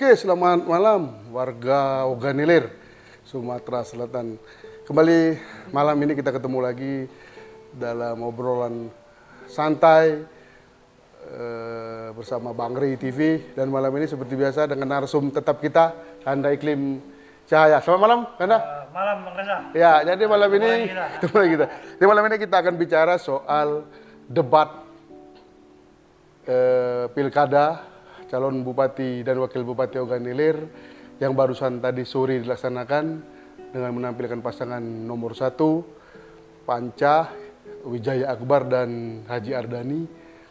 Oke, selamat malam warga Oganilir, Sumatera Selatan. Kembali malam ini kita ketemu lagi dalam obrolan santai bersama Bang Ri TV. Dan malam ini seperti biasa dengan narsum tetap kita, Kanda Iklim Cahaya. Selamat malam, Kanda. Malam, Bang Reza. Ya, jadi malam ini ketemu lagi kita. Di malam ini kita akan bicara soal debat pilkada calon bupati dan wakil bupati Oganilir yang barusan tadi sore dilaksanakan dengan menampilkan pasangan nomor 1 Panca Wijaya Akbar dan Haji Ardani,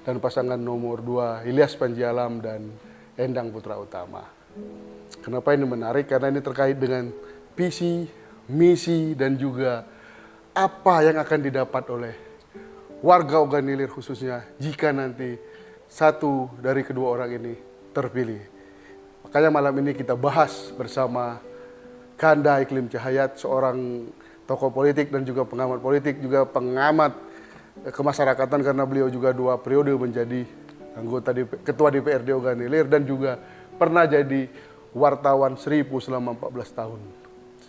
dan pasangan nomor 2 Ilyas Panji Alam dan Endang Putra Utama. Kenapa ini menarik? Karena ini terkait dengan visi, misi, dan juga apa yang akan didapat oleh warga Oganilir khususnya jika nanti satu dari kedua orang ini terpilih. Makanya malam ini kita bahas bersama Kanda Iklim Cahayat, seorang tokoh politik dan juga pengamat politik, juga pengamat kemasyarakatan karena beliau juga 2 periode menjadi anggota ketua DPRD Oganilir dan juga pernah jadi wartawan Seribu selama 14 tahun.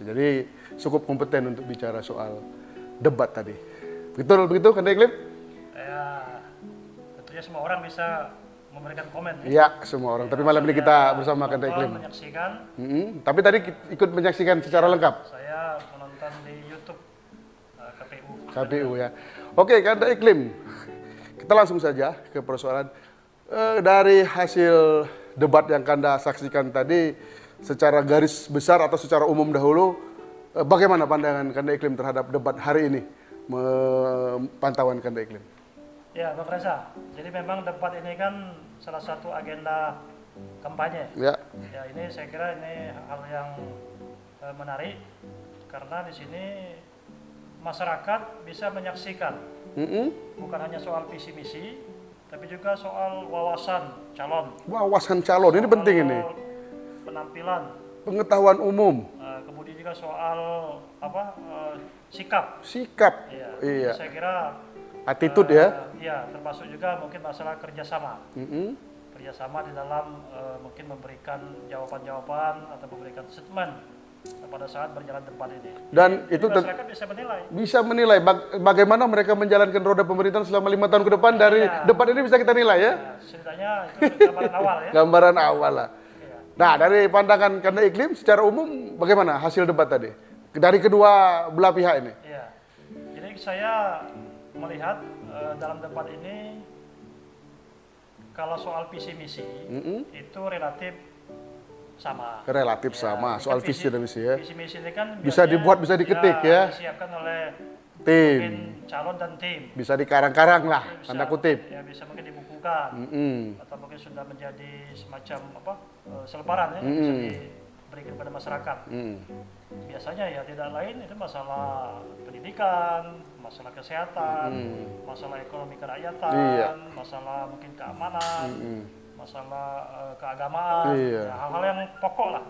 Jadi cukup kompeten untuk bicara soal debat tadi. Begitu Kanda Iklim? Ya, semua orang bisa memberikan komen. Iya, semua orang. Tapi malam ini kita bersama Kanda Iklim. Menyaksikan. Tapi tadi ikut menyaksikan secara lengkap. Saya menonton di YouTube KPU. KPU ya. Oke, Kanda Iklim. Kita langsung saja ke persoalan dari hasil debat yang Kanda saksikan tadi, secara garis besar atau secara umum dahulu, bagaimana pandangan Kanda Iklim terhadap debat hari ini? Pantauan Kanda Iklim. Ya, Bang Reza. Jadi memang debat ini kan salah satu agenda kampanye. Ya. Ya, ini saya kira ini hal yang menarik karena di sini masyarakat bisa menyaksikan bukan hanya soal visi misi, tapi juga soal wawasan calon. Wawasan calon ini penting ini. Penampilan. Pengetahuan umum. Kemudian juga soal sikap. Sikap. Ya, iya. Saya kira attitude ya. Ya, termasuk juga mungkin masalah kerjasama. Kerjasama di dalam mungkin memberikan jawaban-jawaban atau memberikan statement pada saat berjalan debat ini. Dan itu masyarakat bisa menilai. Bisa menilai bagaimana mereka menjalankan roda pemerintahan selama 5 tahun ke depan. Dari debat ini bisa kita nilai ya. Ya, setidaknya itu gambaran awal ya. Gambaran awal lah. Ya. Nah, dari pandangan Kanda Iklim secara umum bagaimana hasil debat tadi? Dari kedua belah pihak ini. Ya. Jadi saya melihat dalam debat ini kalau soal visi misi itu relatif sama. Relatif sama soal visi dan misi ya. Visi misi ini kan bisa dibuat, bisa diketik ya. Disiapkan oleh tim, mungkin calon dan tim. Bisa dikarang-karang lah, tanda kutip. Ya, bisa mungkin dibukukan atau mungkin sudah menjadi semacam selebaran ya, bisa diberikan kepada masyarakat. Biasanya ya tidak lain itu masalah pendidikan, masalah kesehatan, masalah ekonomi kerakyatan, masalah mungkin keamanan, masalah keagamaan, ya, hal-hal yang pokok lah.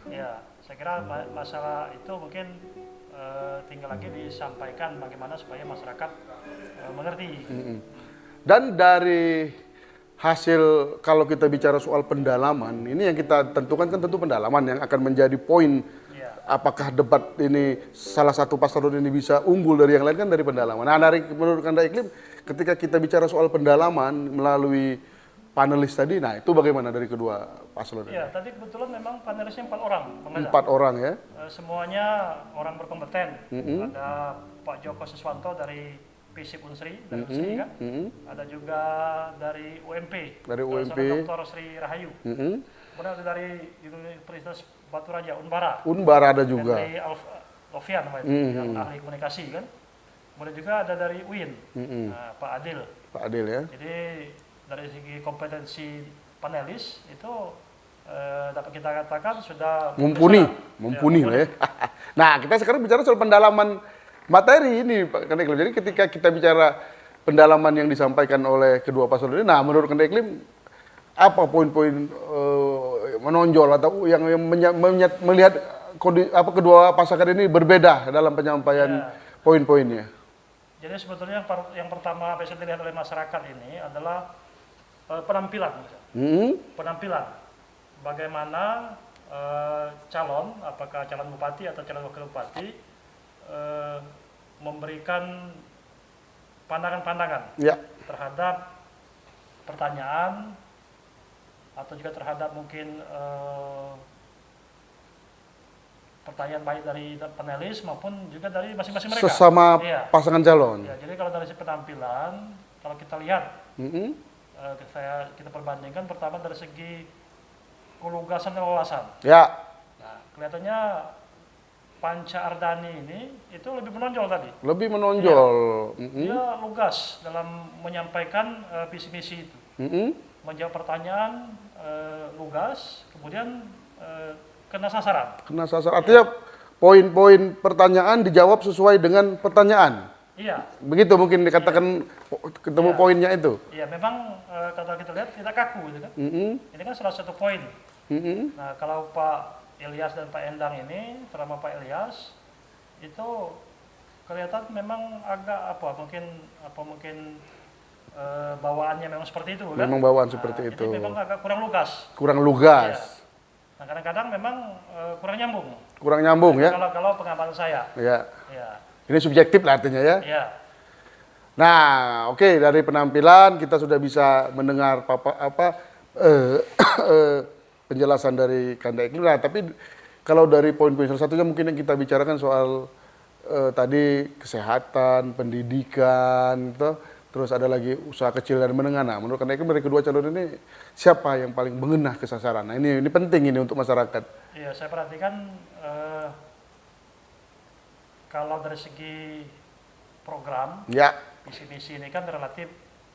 Ya, saya kira masalah itu mungkin tinggal lagi disampaikan bagaimana supaya masyarakat mengerti. Dan dari hasil, kalau kita bicara soal pendalaman, ini yang kita tentukan kan tentu pendalaman yang akan menjadi poin. Apakah debat ini salah satu paslon ini bisa unggul dari yang lain kan dari pendalaman. Nah, menurut Kanda Iklim, ketika kita bicara soal pendalaman melalui panelis tadi, nah itu bagaimana dari kedua paslon ini? Ya, tadi kebetulan memang panelisnya 4 orang. 4 orang ya? Semuanya orang berkompeten. Ada Pak Joko Siswanto dari PISIP Unsri, dari Unsri kan? Ada juga dari UMP, dari UMP, Dr. Sri Rahayu. Kemudian ada dari Universitas Batu Raja, Unbara ada juga. Dari Alfian yang ahli komunikasi kan. Kemudian juga ada dari UIN, Pak Adil. Pak Adil ya. Jadi dari segi kompetensi panelis itu dapat kita katakan sudah mumpuni lah ya. Nah, kita sekarang bicara soal pendalaman materi ini Pak Kanda Iklim. Jadi ketika kita bicara pendalaman yang disampaikan oleh kedua paslon ini, nah menurut Kanda Iklim apa poin-poin menonjol atau yang melihat kedua pasangan ini berbeda dalam penyampaian poin-poinnya? Jadi sebetulnya yang pertama bisa dilihat oleh masyarakat ini adalah penampilan. Penampilan. bagaimana calon, apakah calon bupati atau calon wakil bupati memberikan pandangan-pandangan Ya. terhadap pertanyaan atau juga terhadap mungkin pertanyaan baik dari panelis maupun juga dari masing-masing mereka. Sesama Iya. pasangan calon. Ya, jadi kalau dari segi penampilan, kalau kita lihat, Mm-mm. kita perbandingkan pertama dari segi kelugasan dan wawasan. Ya. Nah, kelihatannya Panca Ardani ini itu lebih menonjol tadi. Lebih menonjol. Mm-mm. Dia lugas dalam menyampaikan visi misi itu, Mm-mm. menjawab pertanyaan lugas, kemudian kena sasaran. Kena sasar. Artinya poin-poin pertanyaan dijawab sesuai dengan pertanyaan. Iya, Begitu mungkin dikatakan ketemu Iya. poinnya itu. iya memang kalau kita lihat tidak kaku, gitu kan? Mm-mm. Ini kan salah satu poin. Mm-mm. Nah, kalau Pak Ilyas dan Pak Endang ini, terutama Pak Ilyas, itu kelihatan memang agak mungkin bawaannya memang seperti itu, kan? Memang bawaan seperti Jadi itu. memang agak kurang lugas. Kurang lugas. Nah, kadang-kadang memang kurang nyambung. Kurang nyambung ya. Kalau pengamatan saya, Ya. ya, Ini subjektif lah artinya ya. ya, Nah, oke, dari penampilan kita sudah bisa mendengar penjelasan dari Kanda Iklim. Nah, tapi kalau dari poin-poin salah satunya mungkin yang kita bicarakan soal tadi kesehatan, pendidikan, gitu. Terus ada lagi usaha kecil dan menengah. Nah, menurut Kanda Iklim dari kedua calon ini siapa yang paling mengenah ke sasaran? Nah, ini penting ini untuk masyarakat. ya. Saya perhatikan kalau dari segi program, Ya, visi misi ini kan relatif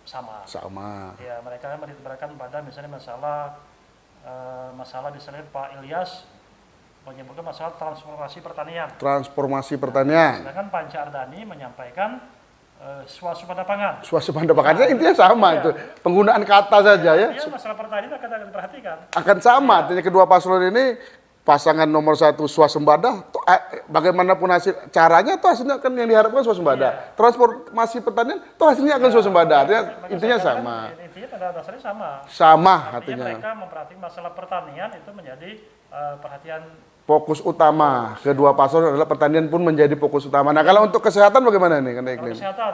sama. sama. Ya, mereka kan menitikberatkan pada misalnya masalah misalnya Pak Ilyas menyebutkan masalah transformasi pertanian. Transformasi pertanian. Sedangkan Panca Ardani menyampaikan swasembada pangan. Swasembada pangannya intinya sama Iya. itu. Penggunaan kata saja ya. Artinya masalah pertanian akan diperhatikan. Akan sama. Artinya kedua paslon ini pasangan nomor 1 swasembada, bagaimanapun hasil caranya tuh hasilnya akan yang diharapkan swasembada. Transformasi pertanian tuh hasilnya akan swasembada. Artinya Maka intinya saya sama. katakan, intinya pada dasarnya sama. Sama Artinya artinya. mereka memperhatikan masalah pertanian itu menjadi perhatian. Fokus utama kedua paslon adalah pertanian pun menjadi fokus utama. Nah, kalau untuk kesehatan bagaimana nih Kanda Kalau Iklim? kesehatan,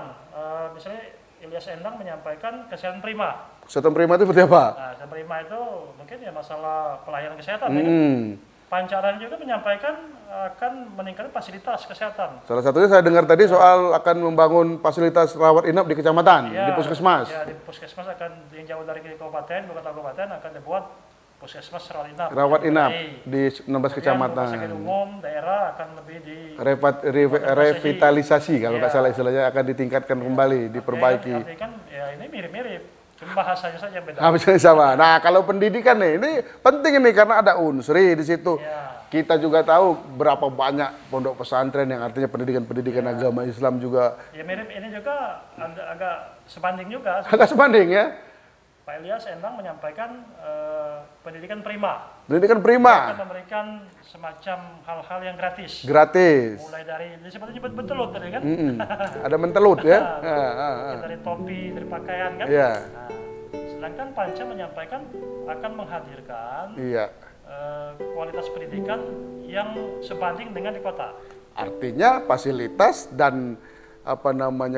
misalnya Ilyas Endang menyampaikan kesehatan prima. Kesehatan prima itu seperti apa? Nah, kesehatan prima itu mungkin ya masalah pelayanan kesehatan. Ya kan? Panca Ardani juga menyampaikan akan meningkatkan fasilitas kesehatan. Salah satunya saya dengar tadi soal akan membangun fasilitas rawat inap di kecamatan, di puskesmas. Ya, di puskesmas akan yang jauh dari kabupaten, bukan kabupaten akan dibuat puskesmas rawat inap. Rawat inap Kemudian di 16 rumah sakit kecamatan. umum daerah akan lebih di Revitalisasi kalau nggak Iya. salah istilahnya akan ditingkatkan kembali, diperbaiki. Artinya kan ya ini mirip-mirip, cuma bahasanya saja yang beda. Habisnya sama. Nah, kalau pendidikan nih, ini penting ini karena ada unsri di situ. Ya, Kita juga tahu berapa banyak pondok pesantren yang artinya pendidikan agama Islam juga ya mirip ini juga agak sebanding juga. agak sebanding ya. Pak Ilyas Endang menyampaikan pendidikan prima Pendidikan akan prima, memberikan semacam hal-hal yang gratis. gratis. Mulai dari disebutnya nyebut betelut tadi kan? Ada mentelut ya. Mungkin dari topi, dari pakaian kan? Iya. Nah, sedangkan Panca menyampaikan akan menghadirkan Iya. kualitas pendidikan yang sebanding dengan di kota. Artinya fasilitas dan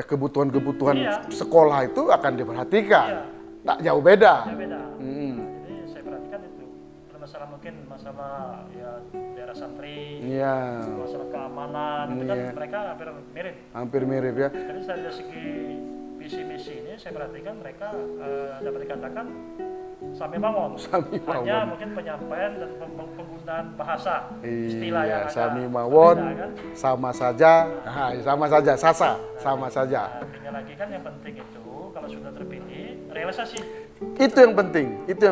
kebutuhan-kebutuhan Iya. sekolah itu akan diperhatikan. Iya. Tak jauh beda. Ya beda. Nah, jadi saya perhatikan itu. Ada masalah mungkin masalah ya daerah santri, Iya. masalah keamanan, itu kan Iya. mereka hampir mirip. Hampir mirip ya. Jadi dari segi visi misi ini saya perhatikan mereka dapat dikatakan sami mawon. Sami Hanya mawon. mungkin penyampaian dan penggunaan bahasa istilah Iya, yang agak sami mawon, berbeda, kan? sama saja, sama saja, sama saja. Nah, tinggal lagi kan yang penting itu kalau sudah terpilih realisasi. Itu yang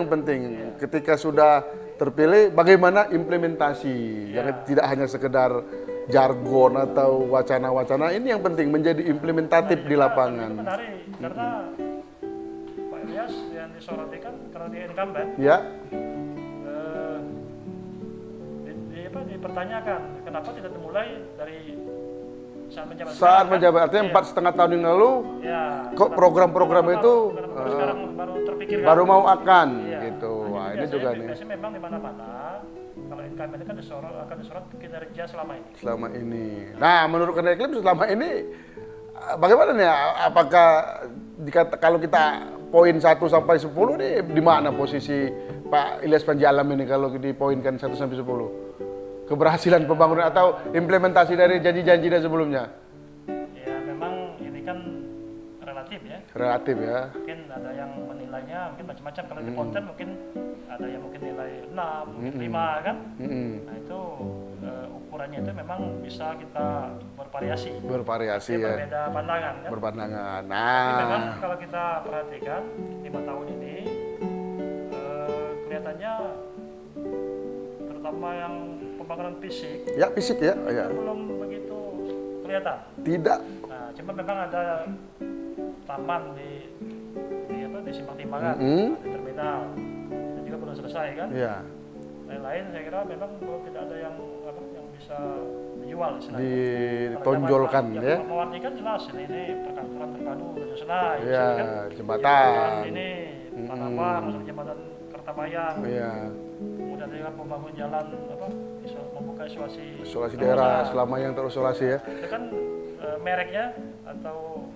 penting. Ketika sudah terpilih, bagaimana implementasi, jangan tidak hanya sekedar jargon atau wacana-wacana. Ini yang penting menjadi implementatif di Itu lapangan. menarik karena Pak Ilyas yang disoroti kan karena dia incumbent Ya, dipertanyakan kenapa tidak dimulai dari saat menjabat. saat sekarang, kan? menjabat artinya Iya. 4,5 tahun yang lalu, Ya, kok program-program itu kenapa sekarang baru terpikirkan? baru mau akan Iya. gitu. Nah, Wah, jadi ini gitu kan ya. Biasanya memang di mana-mana kalau incumbent itu kan akan disorot kinerja selama ini. Selama ini. Nah, menurut Kandaik Iklim selama ini bagaimana nih? Apakah kalau kita poin 1 sampai 10 nih di mana posisi Pak Ilyas Panji Alam ini kalau dipoinkan 1 sampai 10? Keberhasilan pembangunan atau implementasi dari janji-janjinya sebelumnya? Ya memang ini kan relatif ya. Relatif ya. Mungkin ada yang menilainya mungkin macam-macam. Kalau di konten mungkin ada yang mungkin nilai 6, mungkin 5 kan. Nah itu ukurannya itu memang bisa kita bervariasi. Bervariasi ya. Berbeda pandangan kan. Berpandangan. Tapi memang Nah, kalau kita perhatikan 5 tahun ini kelihatannya terutama yang pembangunan fisik ya fisik ya. Ya. belum begitu kelihatan. Tidak. Nah, cuma memang ada taman di Simpang Timbangan, di terminal itu juga belum selesai kan. Ya. Lain-lain saya kira memang belum tidak ada yang bisa dijual istilahnya. Ditonjolkan ya. Mewarnai kan jelas ini perkantoran terpadu Tanjung Senai, Ya, kan? jembatan. Ini Tanah Abang, maksudnya jembatan Kertabayang. Iya. Kemudian dengan membangun jalan membuka isolasi Daerah selama yang terisolasi ya. itu kan mereknya atau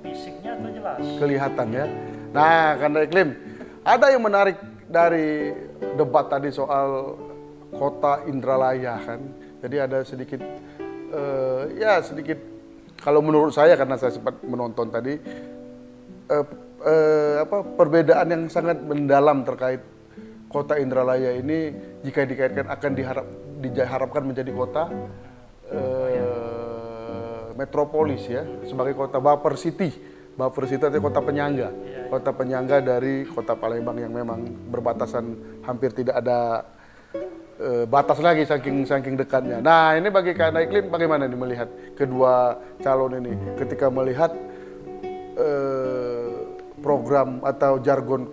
fisiknya itu jelas. Kelihatan ya. Nah, Kandaik Iklim, ada yang menarik dari debat tadi soal kota Indralaya kan. Jadi ada sedikit sedikit kalau menurut saya karena saya sempat menonton tadi perbedaan yang sangat mendalam terkait kota Indralaya ini jika dikaitkan akan diharapkan menjadi kota metropolis ya, sebagai kota buffer city. Buffer city artinya kota penyangga. Kota penyangga dari kota Palembang yang memang berbatasan hampir tidak ada batas lagi saking dekatnya. Nah, ini bagi Kandaik Iklim bagaimana nih melihat kedua calon ini ketika melihat program atau jargon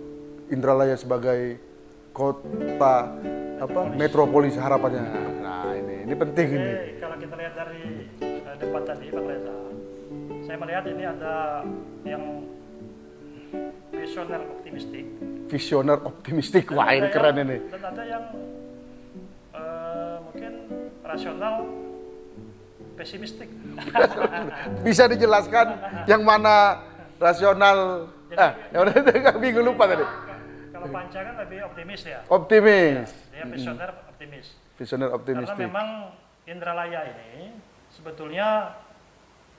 Indralaya sebagai kota metropolis harapannya. Nah, ini penting Jadi, ini. kalau kita lihat dari debat tadi Pak Reza, saya melihat ini ada yang visioner optimistik. Visioner optimistik. Wah, ini keren ini. Dan ada yang mungkin rasional pesimistik. Bisa dijelaskan yang mana rasional? Yang mana bingung lupa tadi. Kalau Panca kan lebih optimis ya. Optimis. Dia visioner optimis. Visioner Karena optimistik. memang Indralaya ini sebetulnya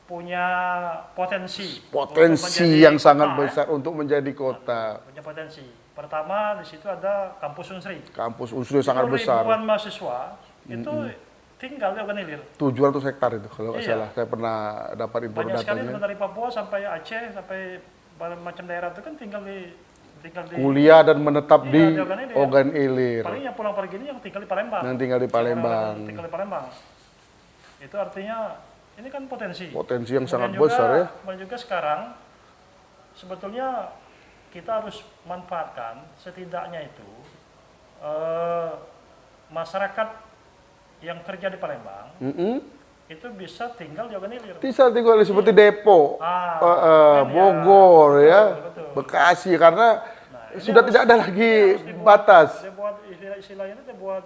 punya potensi Yang sangat besar untuk menjadi kota. Punya potensi. Pertama di situ ada kampus Unsri. Kampus Unsri sangat besar. Ribuan mahasiswa itu tinggal di Oganilir. 700 hektar itu kalau nggak Iya. salah. Saya pernah dapat info Banyak sekali datanya. dari Papua sampai Aceh sampai macam daerah itu kan tinggal di Kuliah dan menetap Iya, di di Oganilir. Oganilir. paling yang pulang pergi ini yang tinggal di Palembang. Yang tinggal di Palembang. Tinggal di Palembang. Itu artinya ini kan potensi. Potensi yang Kemudian sangat juga, besar ya. kemudian juga sekarang sebetulnya kita harus manfaatkan setidaknya itu masyarakat yang kerja di Palembang itu bisa tinggal di Oganilir. Bisa tinggal seperti Depok, Kan Bogor ya, betul. Bekasi karena sudah harus- tidak ada lagi harus dibuat- batas. Dia buat istilahnya itu buat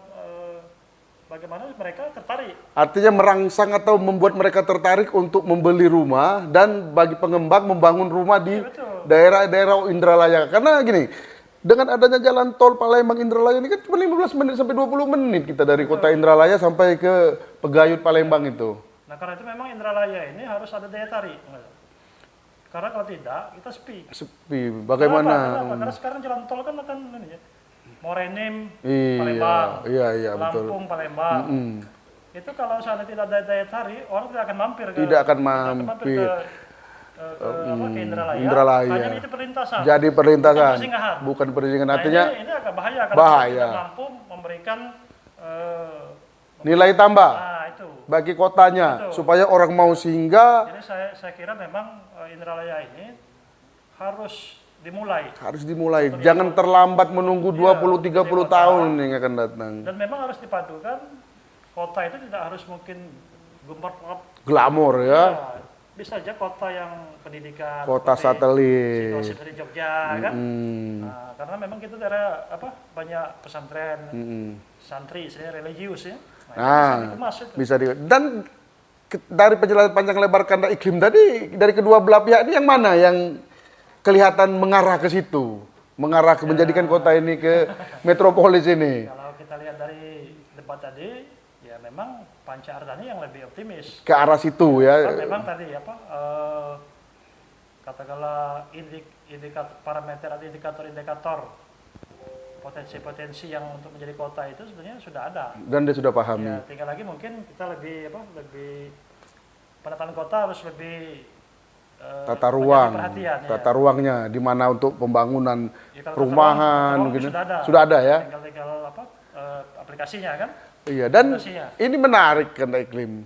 bagaimana mereka tertarik. Artinya merangsang atau membuat mereka tertarik untuk membeli rumah dan bagi pengembang membangun rumah di betul. daerah-daerah Indralaya. Karena gini, dengan adanya jalan tol Palembang Indralaya ini kan cuma 15 menit sampai 20 menit kita dari kota Indralaya sampai ke Pegayut Palembang itu. Nah karena itu memang Indralaya ini harus ada daya tarik. Karena kalau tidak kita sepi. Sepi. Bagaimana? Kenapa? Karena sekarang jalan tol kan akan ini ya, Morenim, Iya, Palembang, iya betul. Lampung, Palembang. Itu kalau seandainya tidak ada daya tarik, orang tidak akan mampir ke Tidak akan ke mampir. ke Indralaya. Indralaya. Hanya itu perlintasan. Jadi perlintasan, Bukan persinggahan. bukan persinggahan. Nah, Artinya ini agak bahaya karena bahaya. tidak mampu memberikan nilai tambah itu. bagi kotanya Betul. supaya orang mau singgah. Jadi saya kira memang Indralaya ini harus dimulai. Harus dimulai, jangan terlambat menunggu 20-30 kota. tahun yang akan datang. Dan memang harus dipadukan kota itu tidak harus mungkin gemerlap Glamor ya. bisa aja kota yang pendidikan, Kota seperti satelit. situasi dari Jogja kan. Nah, karena memang kita daerah banyak pesantren, santri, religius ya. Nah, itu bisa dikemas itu. Bisa dan dari penjelasan panjang lebar Kanda Iklim tadi, dari kedua belah pihak ini yang mana yang kelihatan mengarah ke situ, mengarah ke menjadikan kota ini ke metropolis ini? Kalau kita lihat dari debat tadi, ya memang Panca Ardhani yang lebih optimis. Ke arah situ ya. Kan memang tadi katakanlah parameter atau indikator potensi-potensi yang untuk menjadi kota itu sebenarnya sudah ada. Dan dia sudah pahami. Ya, tinggal lagi mungkin kita lebih penataan kota harus lebih Tata ruang, perhatian, tata ruangnya di mana untuk pembangunan ya, perumahan, gitu. Sudah ada ya. Tinggal aplikasinya kan. Iya, dan ini menarik Kanda Iklim.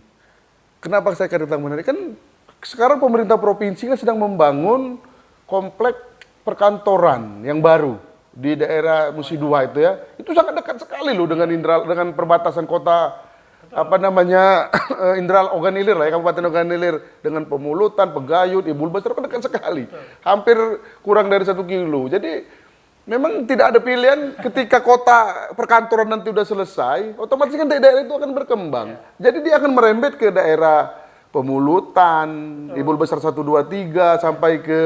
Kenapa saya katakan menarik? Kan sekarang pemerintah provinsi kan sedang membangun komplek perkantoran yang baru di daerah Musi Dua itu ya. Itu sangat dekat sekali loh dengan perbatasan kota Indral Ogan Ilir lah ya, Kabupaten Ogan Ilir, dengan Pemulutan, Pegayut, Ibul Besar kan dekat sekali. Hampir kurang dari 1 kilo. Jadi memang tidak ada pilihan ketika kota perkantoran nanti udah selesai, otomatis kan daerah itu akan berkembang. Jadi dia akan merembet ke daerah Pemulutan, Ibul Besar 1, 2, 3 sampai ke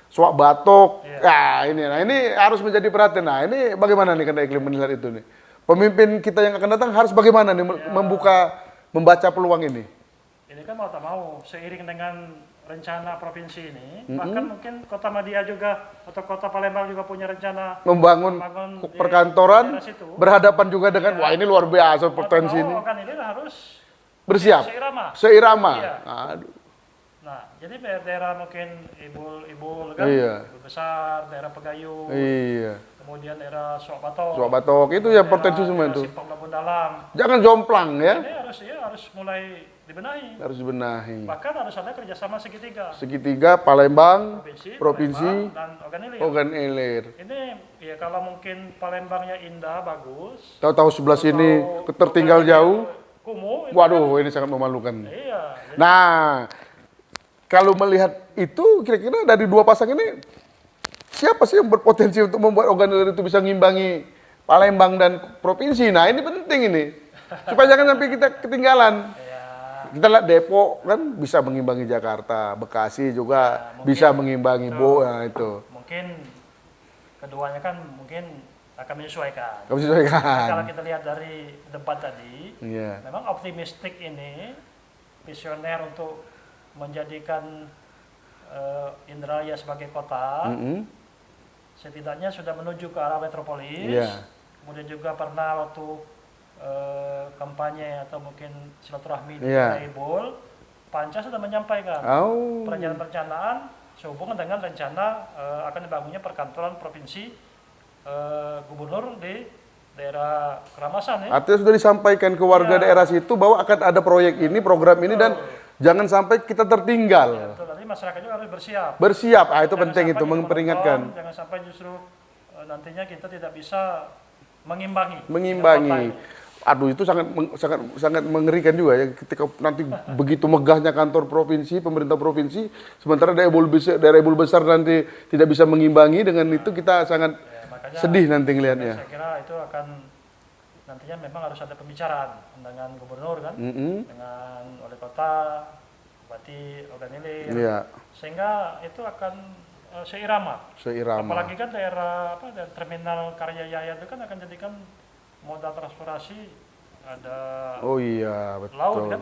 Suak Batok. Nah, ini harus menjadi perhatian. Nah, ini bagaimana nih Kanda Iklim menilai itu nih? Pemimpin kita yang akan datang harus bagaimana nih membaca peluang ini? Ini kan mau tak mau seiring dengan rencana provinsi ini, bahkan mungkin Kota Madia juga atau Kota Palembang juga punya rencana membangun perkantoran berhadapan juga dengan wah ini luar biasa potensi ini. Kan ini harus bersiap seirama. Iya. Aduh. Nah, jadi daerah mungkin Ibul kan, Ibul Besar, daerah Pegayut, kemudian daerah Suak Batok itu ya potensi semua itu. Simpang Labun Dalam. Jangan jomplang ya. Ini harus mulai dibenahi. Harus dibenahi. Bahkan harus ada kerjasama segitiga. Segitiga Palembang, Provinsi dan Ogan Ilir. Ini ya kalau mungkin Palembangnya indah, bagus. Tahu-tahu sebelah sini tertinggal jauh. Kumuh. Waduh, ini sangat memalukan. Iya. Nah, kalau melihat itu kira-kira dari dua pasang ini siapa sih yang berpotensi untuk membuat Ogan Ilir itu bisa ngimbangi Palembang dan provinsi? Nah, ini penting ini. Supaya jangan sampai kita ketinggalan. Kita lihat Depok kan bisa mengimbangi Jakarta, Bekasi juga bisa mengimbangi nah itu. Mungkin keduanya kan mungkin akan menyesuaikan. Kalau kita lihat dari debat tadi, memang optimistik ini, visioner untuk menjadikan Indralaya sebagai kota, setidaknya sudah menuju ke arah metropolis. Kemudian juga pernah waktu kampanye atau mungkin silaturahmi di Ibul, Panca sudah menyampaikan perencanaan sehubungan dengan rencana akan dibangunnya perkantoran provinsi gubernur di daerah Keramasan ya. Artinya sudah disampaikan ke warga daerah situ bahwa akan ada proyek ini, program ini dan jangan sampai kita tertinggal. Betul, nanti masyarakat juga harus bersiap. Bersiap, itu penting itu memperingatkan. Jangan sampai justru nantinya kita tidak bisa mengimbangi. Aduh, itu sangat mengerikan juga ya ketika nanti begitu megahnya kantor provinsi, pemerintah provinsi, sementara daerah Ibul Besar nanti tidak bisa mengimbangi, dengan itu kita sangat sedih nanti ngelihatnya. Saya kira itu akan nantinya memang harus ada pembicaraan dengan gubernur kan, dengan wali kota, bupati Ogan Ilir, sehingga itu akan seirama. Apalagi kan daerah terminal Karya Jaya itu kan akan jadikan moda transportasi, ada betul. laut kan,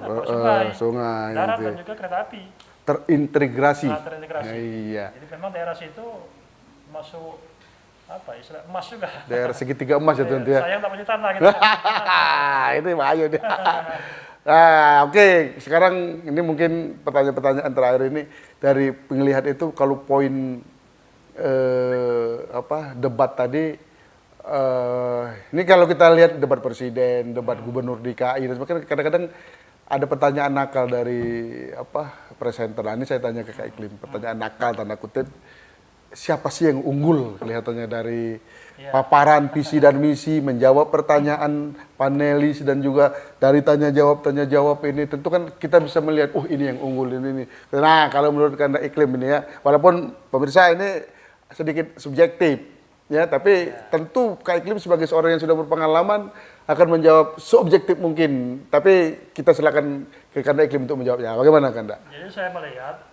sungai, darat dan juga kereta api. Terintegrasi. Jadi memang daerah situ masuk istilah emas juga. Daerah segitiga emas ya tentu ya. Sayang tak punya tanah gitu. Ini bahaya dia. Nah, oke. Sekarang ini mungkin pertanyaan-pertanyaan terakhir ini dari penglihat itu, kalau poin debat tadi, ini kalau kita lihat debat presiden, debat gubernur DKI, dan sebagainya, kadang-kadang ada pertanyaan nakal dari presenter. Nah, ini saya tanya ke Kak Iklim, pertanyaan nakal tanda kutip. siapa sih yang unggul kelihatannya dari Iya. paparan visi dan misi, menjawab pertanyaan panelis dan juga dari tanya jawab ini tentu kan kita bisa melihat ini yang unggul ini. Nah, kalau menurut Kanda Iklim ini ya, walaupun pemirsa ini sedikit subjektif ya, tapi tentu Kak Iklim sebagai seorang yang sudah berpengalaman akan menjawab seobjektif mungkin. Tapi kita silakan ke Kanda Iklim untuk menjawabnya. Bagaimana Kanda? Jadi saya melihat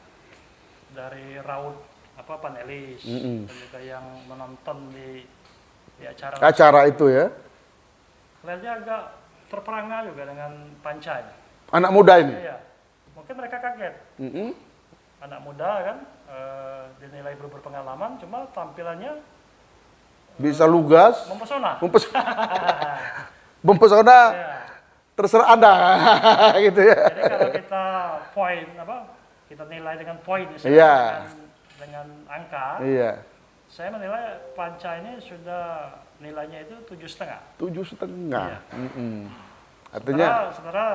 dari raut panelis dan juga yang menonton di Acara itu ya. kelihatannya agak terperangah juga dengan Panca ini. Anak muda ini. Iya. Mungkin mereka kaget. Anak muda kan dinilai berpengalaman, cuma tampilannya Bisa lugas, mempesona. mempesona, Iya. terserah Anda gitu ya. Jadi kalau kita kita nilai dengan poin, Iya. dengan angka, Iya. saya menilai Panca ini sudah nilainya itu 7,5. 7,5. Iya. Artinya, Sementara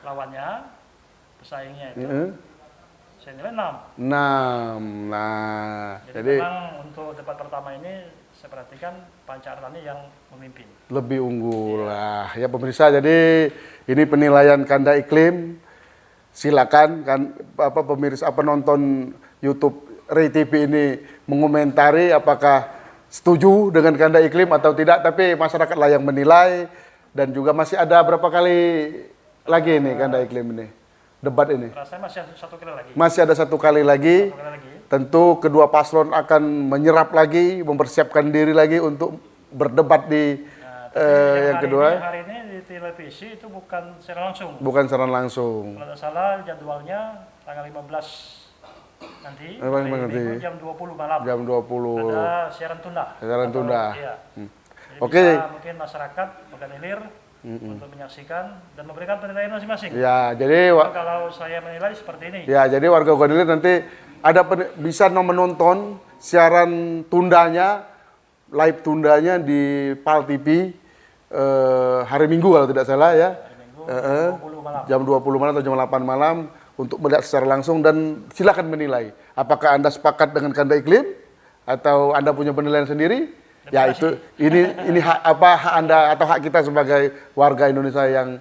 lawannya, pesaingnya itu, saya nilai 6. 6. Nah, Jadi jadi memang untuk debat pertama ini saya perhatikan Panca Artani yang memimpin. lebih unggul lah. Ya pemirsa, jadi ini penilaian Kanda Iklim. Silakan kan pemirsa penonton YouTube Ray TV ini mengomentari apakah setuju dengan Kanda Iklim atau tidak, tapi masyarakatlah yang menilai. Dan juga masih ada berapa kali lagi ini Kanda Iklim ini debat ini? Rasanya masih satu kali lagi. Masih ada 1 kali lagi. Satu kali lagi. Tentu kedua paslon akan menyerap lagi, mempersiapkan diri lagi untuk berdebat di yang kedua. Hari ini di televisi itu bukan secara langsung. Bukan secara langsung. Kalau tidak salah jadwalnya tanggal 15 nanti, Nanti. jam 20 malam. Jam 20. Ada siaran tunda. Siaran tunda. Iya. Jadi Oke. bisa mungkin masyarakat Oganilir untuk menyaksikan dan memberikan penilaian masing-masing. Ya, jadi Kalau saya menilai seperti ini. ya, jadi warga Oganilir nanti ada bisa menonton siaran tundanya, live tundanya di PAL TV hari Minggu kalau tidak salah ya. Hari Minggu, 20 malam. Jam 20 malam atau jam 8 malam untuk melihat secara langsung dan silakan menilai apakah Anda sepakat dengan Kanda Iklim atau Anda punya penilaian sendiri. Ya itu ini hak Anda atau hak kita sebagai warga Indonesia yang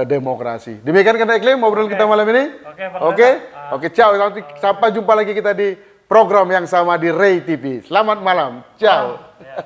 demokrasi. Demikian Kanda Iklim ngobrol kita malam ini. Oke, ciao. Sampai jumpa lagi kita di program yang sama di Ray TV. Selamat malam. Ciao. Ya.